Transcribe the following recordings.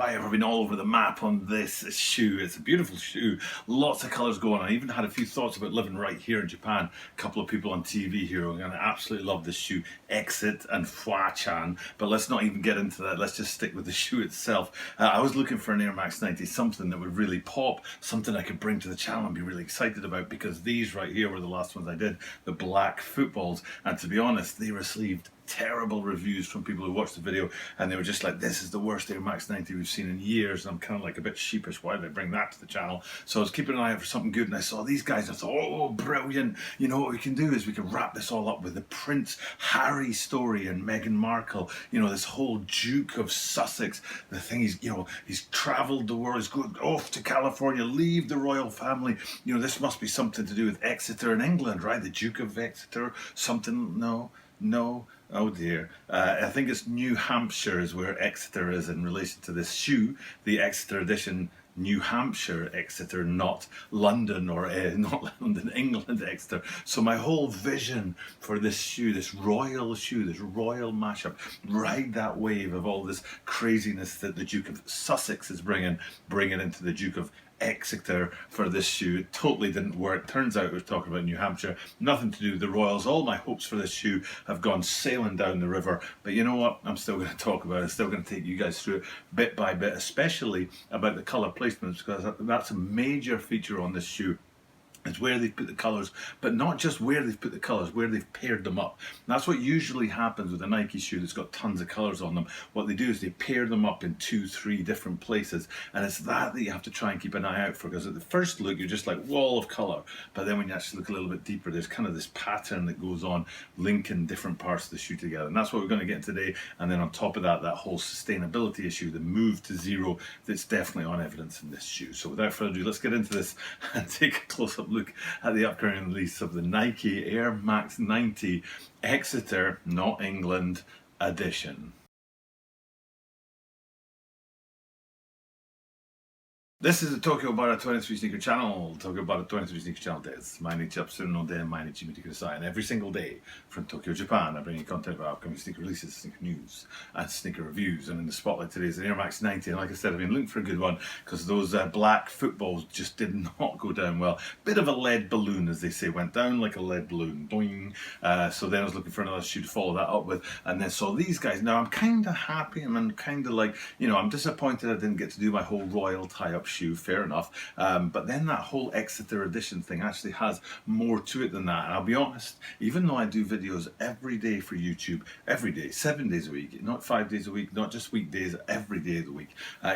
have I ever been all over the map on this shoe. It's a beautiful shoe, lots of colours going on. I even had a few thoughts about living right here in Japan. A couple of people on TV here are going to absolutely love this shoe, Exit and Fua-chan. But let's not even get into that. Let's just stick with the shoe itself. I was looking for an Air Max 90, something that would really pop, something I could bring to the channel and be really excited about, because these right here were the last ones I did, the black footballs. And to be honest, they received terrible reviews from people who watched the video, and they were just like, this is the worst Air Max 90 we've seen in years. And I'm kind of like a bit sheepish, why did I bring that to the channel? So I was keeping an eye out for something good, and I saw these guys. I thought, oh, brilliant. You know what we can do is we can wrap this all up with the Prince Harry story and Meghan Markle, you know, this whole Duke of Sussex. The thing is, you know, he's traveled the world, he's going off to California, leave the royal family. You know, this must be something to do with Exeter in England, right? The Duke of Exeter, something, no. Oh dear. I think it's New Hampshire is where Exeter is in relation to this shoe, the Exeter Edition New Hampshire Exeter, not London, or not London, England Exeter. So my whole vision for this shoe, this royal mashup, ride that wave of all this craziness that the Duke of Sussex is bringing into the Duke of Exeter for this shoe. It totally didn't work. Turns out we're talking about New Hampshire, nothing to do with the royals. All my hopes for this shoe have gone sailing down the river. But you know what? I'm still going to talk about it. I'm still going to take you guys through it bit by bit, especially about the colour placements, because that's a major feature on this shoe. It's where they've put the colours, but not just where they've put the colours, where they've paired them up. And that's what usually happens with a Nike shoe that's got tons of colours on them. What they do is they pair them up in 2-3 different places, and it's that you have to try and keep an eye out for, because at the first look you're just like wall of colour, but then when you actually look a little bit deeper, there's kind of this pattern that goes on linking different parts of the shoe together. And that's what we're going to get today. And then on top of that, that whole sustainability issue, the move to zero, that's definitely on evidence in this shoe. So without further ado, let's get into this and take a close-up look at the upcoming release of the Nike Air Max 90 Exeter, not England, edition. This is the Tokyo Bara 23 Sneaker Channel. Tokyo Bara 23 Sneaker Channel です。毎日アップするので毎日見てください. And every single day from Tokyo, Japan, I bring you content about upcoming sneaker releases, sneaker news, and sneaker reviews. And in the spotlight today is an Air Max 90. And like I said, I've been looking for a good one because those black footballs just did not go down well. Bit of a lead balloon, as they say, went down like a lead balloon. Boing. So then I was looking for another shoe to follow that up with, and then saw these guys. Now I'm kind of happy, and I'm kind of like, you know, I'm disappointed I didn't get to do my whole royal tie-up shoe, fair enough, but then that whole Exeter Edition thing actually has more to it than that. And I'll be honest, even though I do videos every day for YouTube, every day, 7 days a week, not 5 days a week, not just weekdays, every day of the week,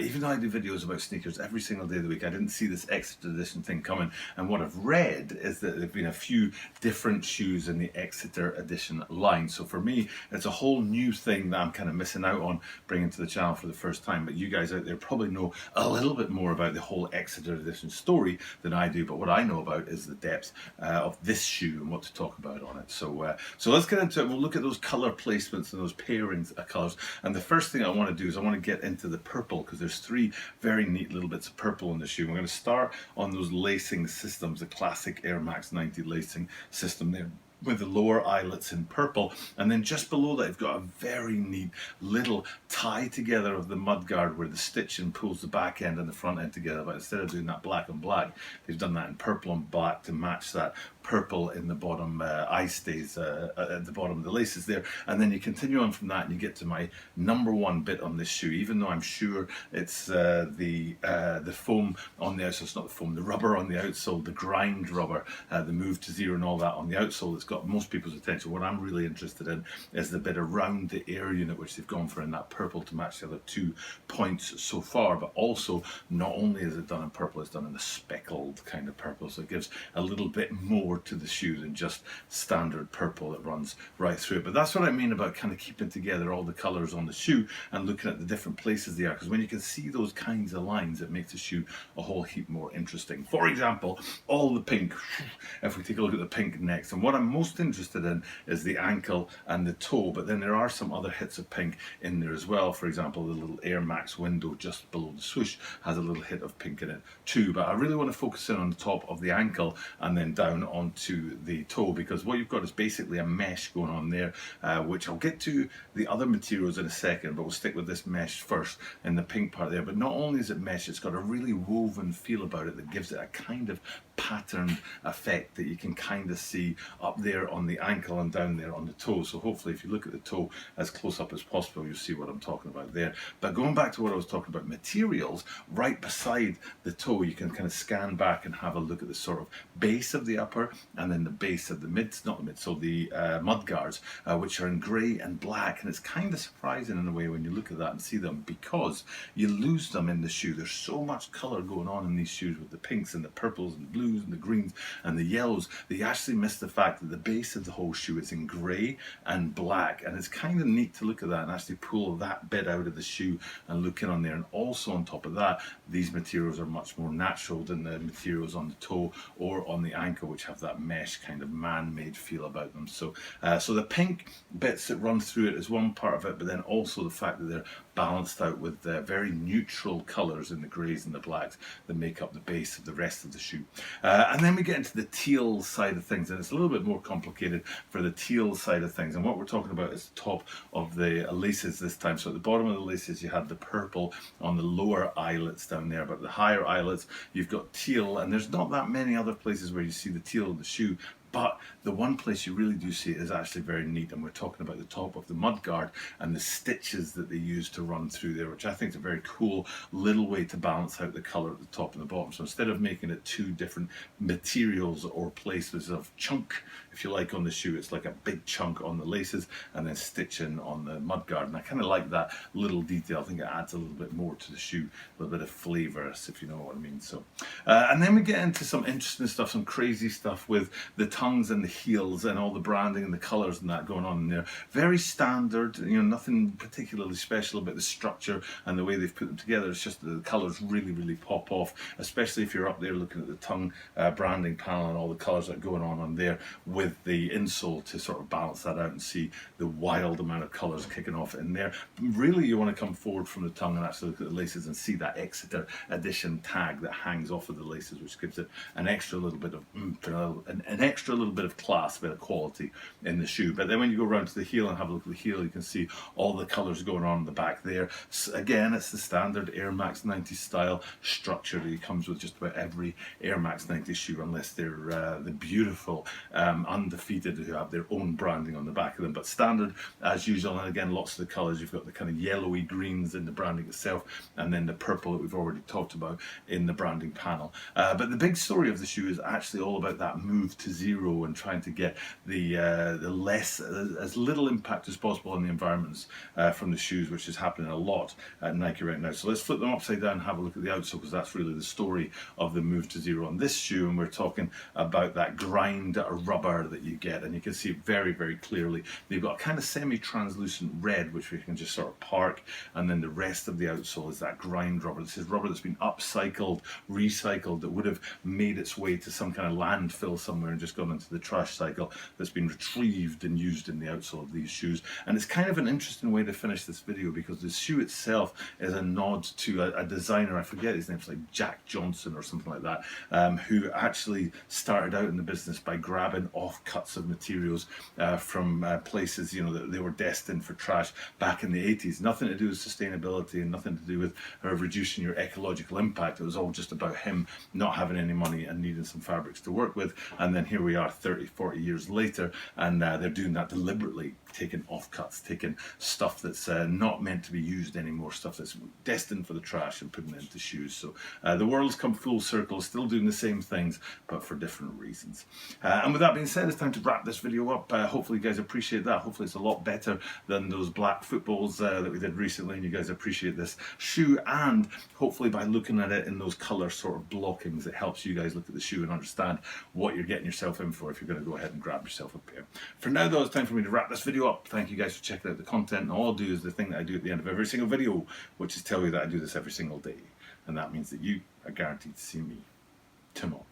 even though I do videos about sneakers every single day of the week, I didn't see this Exeter Edition thing coming. And what I've read is that there have been a few different shoes in the Exeter Edition line. So for me, it's a whole new thing that I'm kind of missing out on bringing to the channel for the first time. But you guys out there probably know a little bit more about the whole Exeter Edition story than I do, but what I know about is the depth of this shoe and what to talk about on it. So so let's get into it. We'll look at those color placements and those pairings of colors. And the first thing I want to do is I want to get into the purple, because there's 3 very neat little bits of purple in the shoe. We're going to start on those lacing systems, the classic Air Max 90 lacing system there, with the lower eyelets in purple, and then just below that you've got a very neat little tie together of the mudguard where the stitching pulls the back end and the front end together. But instead of doing that black on black, they've done that in purple and black to match that purple in the bottom eye stays at the bottom of the laces there. And then you continue on from that and you get to my #1 bit on this shoe, even though I'm sure it's the foam on the outsole. It's not the foam, the rubber on the outsole, the grind rubber, the move to zero and all that on the outsole that's got most people's attention. What I'm really interested in is the bit around the air unit, which they've gone for in that purple to match the other 2 points so far. But also, not only is it done in purple, it's done in the speckled kind of purple, so it gives a little bit more to the shoe than just standard purple that runs right through it. But that's what I mean about kind of keeping together all the colors on the shoe and looking at the different places they are, because when you can see those kinds of lines, it makes the shoe a whole heap more interesting. For example, all the pink, if we take a look at the pink next, and what I'm most interested in is the ankle and the toe, but then there are some other hits of pink in there as well. For example, the little Air Max window just below the swoosh has a little hit of pink in it too. But I really want to focus in on the top of the ankle and then down on onto the toe, because what you've got is basically a mesh going on there, which I'll get to the other materials in a second, but we'll stick with this mesh first in the pink part there. But not only is it mesh, it's got a really woven feel about it that gives it a kind of patterned effect that you can kind of see up there on the ankle and down there on the toe. So hopefully if you look at the toe as close up as possible, you'll see what I'm talking about there. But going back to what I was talking about, materials, right beside the toe, you can kind of scan back and have a look at the sort of base of the upper and then the base of the mud guards, which are in grey and black. And it's kind of surprising in a way when you look at that and see them, because you lose them in the shoe. There's so much colour going on in these shoes with the pinks and the purples and the blues and the greens and the yellows, that you actually miss the fact that the base of the whole shoe is in grey and black. And it's kind of neat to look at that and actually pull that bit out of the shoe and look in on there. And also on top of that, these materials are much more natural than the materials on the toe or on the ankle, which have that mesh kind of man-made feel about them. So the pink bits that run through it is one part of it, but then also the fact that they're balanced out with very neutral colours in the greys and the blacks that make up the base of the rest of the shoe. And then we get into the teal side of things, and it's a little bit more complicated for the teal side of things. And what we're talking about is the top of the laces this time. So at the bottom of the laces you have the purple on the lower eyelets down there, but the higher eyelets you've got teal, and there's not that many other places where you see the teal in the shoe. But the one place you really do see it is actually very neat, and we're talking about the top of the mud guard and the stitches that they use to run through there, which I think is a very cool little way to balance out the colour at the top and the bottom. So instead of making it two different materials or places of chunk, if you like, on the shoe, it's like a big chunk on the laces and then stitching on the mud guard. And I kind of like that little detail. I think it adds a little bit more to the shoe, a little bit of flavour, if you know what I mean. So, and then we get into some interesting stuff, some crazy stuff with the tongues and the heels and all the branding and the colours and that going on in there. Very standard, nothing particularly special about the structure and the way they've put them together. It's just the colours really pop off, especially if you're up there looking at the tongue branding panel and all the colours that are going on there with the insole to sort of balance that out and see the wild amount of colours kicking off in there. Really, you want to come forward from the tongue and actually look at the laces and see that Exeter Edition tag that hangs off of the laces, which gives it an extra little bit of an extra little bit of class, a bit of quality in the shoe. But then when you go around to the heel and have a look at the heel, you can see all the colours going on in the back there. So again, it's the standard Air Max 90 style structure that comes with just about every Air Max 90 shoe, unless they're the beautiful Undefeated, who have their own branding on the back of them. But standard as usual, and again, lots of the colours. You've got the kind of yellowy greens in the branding itself, and then the purple that we've already talked about in the branding panel. But the big story of the shoe is actually all about that move to zero and trying to get the as little impact as possible on the environments from the shoes, which is happening a lot at Nike right now. So let's flip them upside down and have a look at the outsole, because that's really the story of the move to zero on this shoe. And we're talking about that grind rubber that you get, and you can see it very clearly. They've got a kind of semi-translucent red, which we can just sort of park, and then the rest of the outsole is that grind rubber. This is rubber that's been upcycled, recycled, that would have made its way to some kind of landfill somewhere and just gone into the trash cycle, that's been retrieved and used in the outsole of these shoes. And it's kind of an interesting way to finish this video, because the shoe itself is a nod to a designer, I forget his name, it's like Jack Johnson or something like that, who actually started out in the business by grabbing offcuts of materials from places that they were destined for trash back in the 80s. Nothing to do with sustainability and nothing to do with reducing your ecological impact. It was all just about him not having any money and needing some fabrics to work with. And then here we are 30-40 years later, and they're doing that deliberately, taking offcuts, taking stuff that's not meant to be used anymore, stuff that's destined for the trash, and putting it into shoes. So the world's come full circle, still doing the same things, but for different reasons. And with that being said, it's time to wrap this video up. Hopefully you guys appreciate that. Hopefully it's a lot better than those black footballs that we did recently, and you guys appreciate this shoe. And hopefully by looking at it in those colour sort of blockings, it helps you guys look at the shoe and understand what you're getting yourself in for if you're going to go ahead and grab yourself a pair. For now though, it's time for me to wrap this video up. Thank you guys for checking out the content, and all I'll do is the thing that I do at the end of every single video, which is tell you that I do this every single day, and that means that you are guaranteed to see me tomorrow.